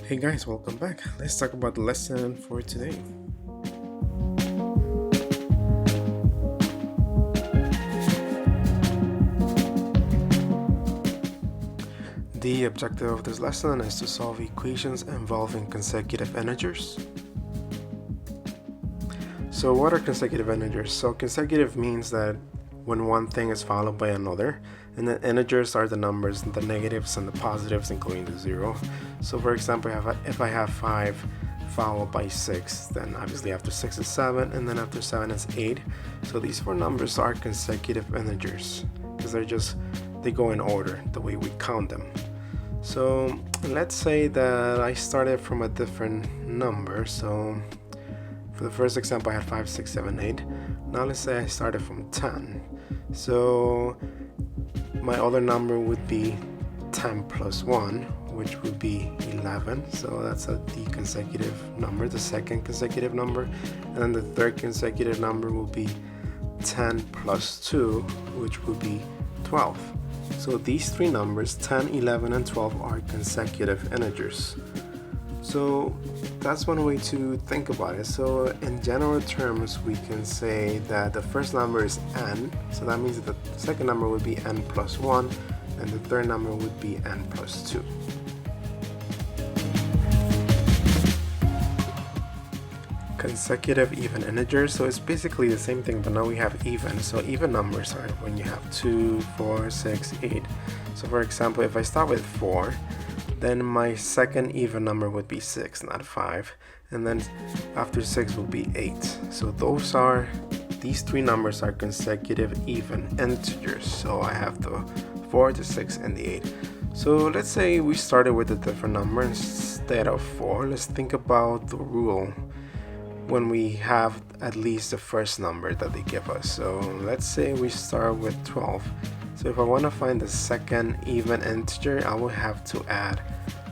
Hey guys, welcome back. Let's talk about the lesson for today. The objective of this lesson is to solve equations involving consecutive integers. So what are consecutive integers? So consecutive means that when one thing is followed by another, and then integers are the numbers, the negatives and the positives, including the zero. So for example, if I have 5 followed by 6, then obviously after 6 is 7, and then after 7 is 8. So these four numbers are consecutive integers because they go in order, the way we count them. So let's say that I started from a different number. So for the first example, I had 5, 6, 7, 8. Now let's say I started from 10. So my other number would be 10 plus 1, which would be 11. So that's the consecutive number, the second consecutive number. And then the third consecutive number will be 10 plus 2, which would be 12. So these three numbers, 10, 11, and 12, are consecutive integers. So that's one way to think about it. So in general terms, we can say that the first number is n. So that means that the second number would be n plus 1, and the third number would be n plus 2. Consecutive even integers, so it's basically the same thing, but now we have even. So even numbers are when you have 2, 4, 6, 8. So for example, if I start with 4, then my second even number would be 6, not 5, and then after 6 will be 8. So these three numbers are consecutive even integers. So I have the 4, the 6, and the 8. So let's say we started with a different number instead of 4. Let's think about the rule when we have at least the first number that they give us. So let's say we start with 12. So if I want to find the second even integer, I will have to add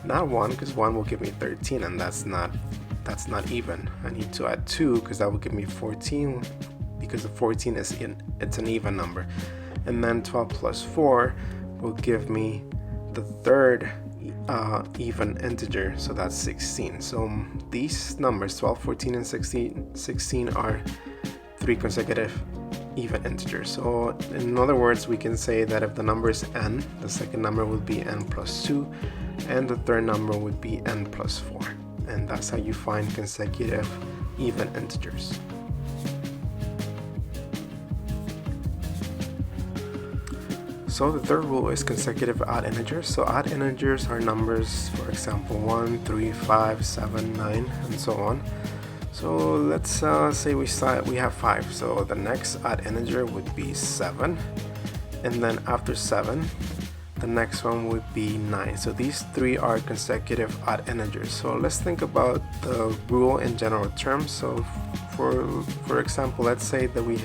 not 1, because 1 will give me 13, and that's not even. I need to add 2, because that will give me 14, because the 14 it's an even number. And then 12 plus 4 will give me the third even integer, so that's 16. So these numbers, 12, 14, and 16 are three consecutive even integers. So in other words, we can say that if the number is n, the second number would be n plus 2, and the third number would be n plus 4. And that's how you find consecutive even integers. So the third rule is consecutive odd integers. So odd integers are numbers, for example, 1, 3, 5, 7, 9, and so on. So let's say we have 5. So the next odd integer would be 7. And then after 7, the next one would be 9. So these three are consecutive odd integers. So let's think about the rule in general terms. So for example, let's say that we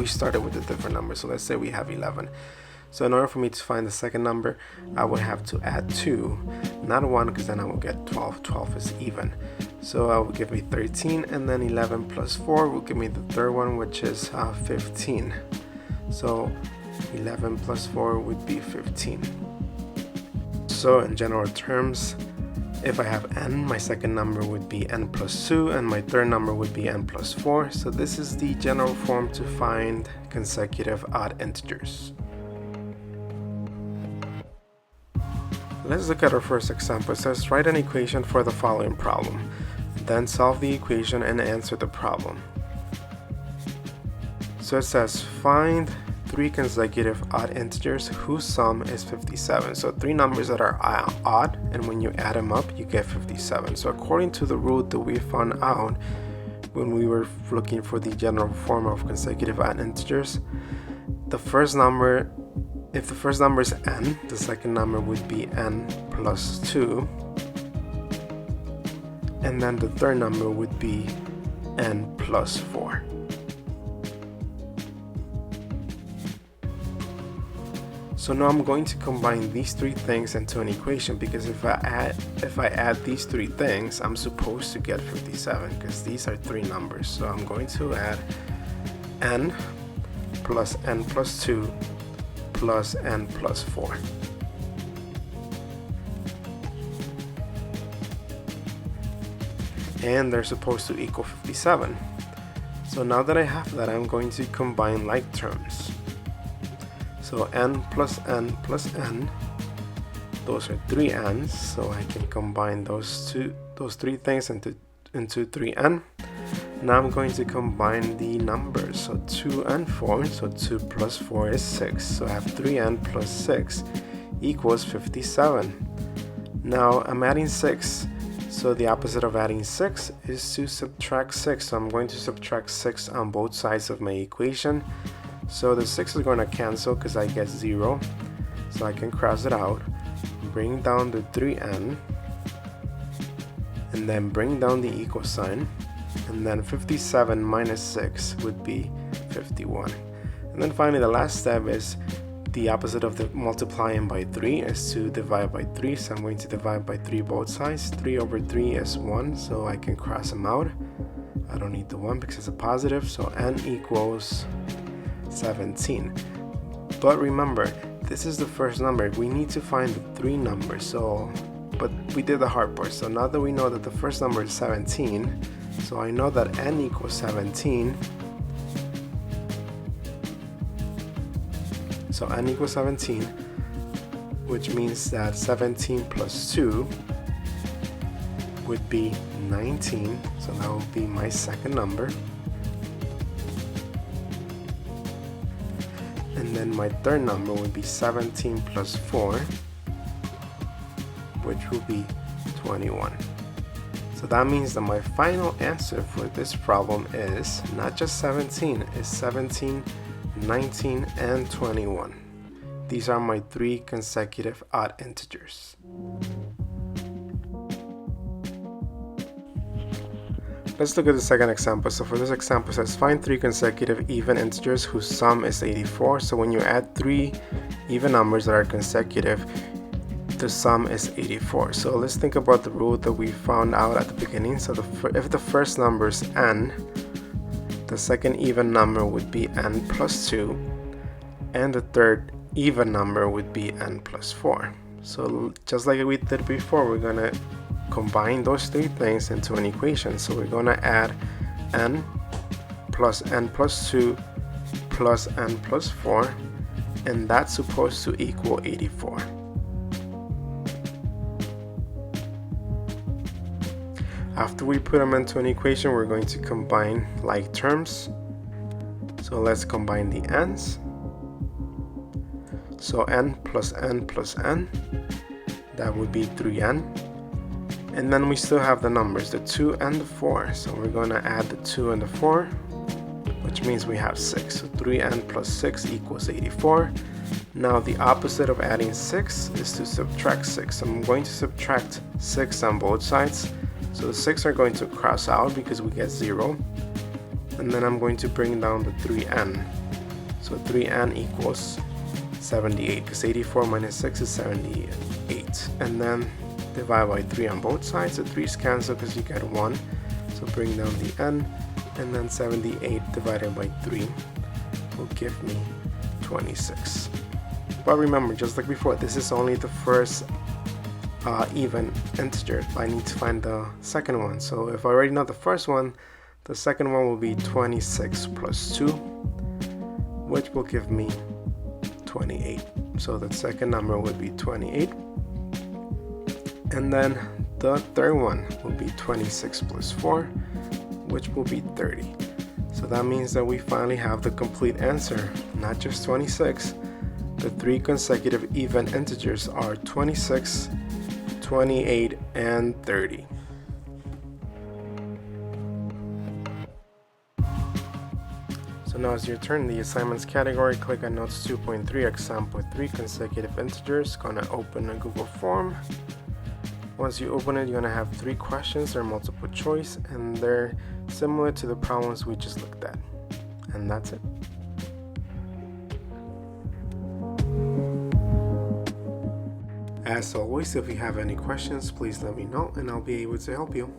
started with a different number. So let's say we have 11. So in order for me to find the second number, I would have to add 2, not 1, because then I will get 12. 12 is even. So that will give me 13, and then 11 plus 4 will give me the third one, which is 15. So 11 plus 4 would be 15. So in general terms, if I have n, my second number would be n plus 2, and my third number would be n plus 4. So this is the general form to find consecutive odd integers. Let's look at our first example. It says write an equation for the following problem. Then solve the equation and answer the problem. So it says find three consecutive odd integers whose sum is 57. So three numbers that are odd, and when you add them up, you get 57. So according to the rule that we found out when we were looking for the general form of consecutive odd integers, if the first number is n, the second number would be n plus 2, and then the third number would be n plus 4. So now I'm going to combine these three things into an equation, because if I add these three things, I'm supposed to get 57, because these are three numbers. So I'm going to add n plus 2 plus n plus 4. and they're supposed to equal 57. So now that I have that, I'm going to combine like terms. So n plus n plus n, those are 3 n's, so I can combine those three things into 3n. Now I'm going to combine the numbers, so 2 and 4, so 2 plus 4 is 6, so I have 3n plus 6 equals 57. Now I'm adding 6, so the opposite of adding 6 is to subtract 6, so I'm going to subtract 6 on both sides of my equation. So the 6 is going to cancel because I get 0, so I can cross it out, bring down the 3n, and then bring down the equal sign, and then 57 minus 6 would be 51. And then finally the last step is the opposite of the multiplying by 3 is to divide by 3, so I'm going to divide by 3 both sides. 3 over 3 is 1, so I can cross them out. I don't need the 1 because it's a positive, so n equals 17. But remember, this is the first number. We need to find the 3 numbers, but we did the hard part. So now that we know that the first number is 17, so I know that n equals 17. So n equals 17, which means that 17 plus 2 would be 19, so that would be my second number. And then my third number would be 17 plus 4, which will be 21. So that means that my final answer for this problem is not just 17, it's 17, 19, and 21. These are my 3 consecutive odd integers. Let's look at the second example. So for this example, it says find 3 consecutive even integers whose sum is 84. So when you add 3 even numbers that are consecutive, the sum is 84. So let's think about the rule that we found out at the beginning. So if the first number is n, the second even number would be n plus 2, and the third even number would be n plus 4. So just like we did before, we're going to combine those 3 things into an equation. So we're going to add n plus 2 plus n plus 4, and that's supposed to equal 84. After we put them into an equation, we're going to combine like terms. So let's combine the n's. So n plus n plus n, that would be 3n. And then we still have the numbers, the 2 and the 4. So we're going to add the 2 and the 4, which means we have 6. So 3n plus 6 equals 84. Now the opposite of adding 6 is to subtract 6. So I'm going to subtract 6 on both sides. So the 6 are going to cross out because we get 0. And then I'm going to bring down the 3n. So 3n equals 78, because 84 minus 6 is 78. And then divide by 3 on both sides. The 3's cancel because you get 1. So bring down the n, and then 78 divided by 3 will give me 26. But remember, just like before, this is only the first even integer. I need to find the second one. So if I already know the first one, the second one will be 26 plus 2, which will give me 28. So the second number would be 28. And then the third one will be 26 plus 4, which will be 30. So that means that we finally have the complete answer, not just 26. The 3 consecutive even integers are 26, 28, and 30. So now it's your turn. The assignments category, click on notes 2.3, example 3 consecutive integers. Gonna open a Google form. Once you open it, you're gonna have 3 questions. They're multiple choice, and they're similar to the problems we just looked at. And that's it. As always, if you have any questions, please let me know and I'll be able to help you.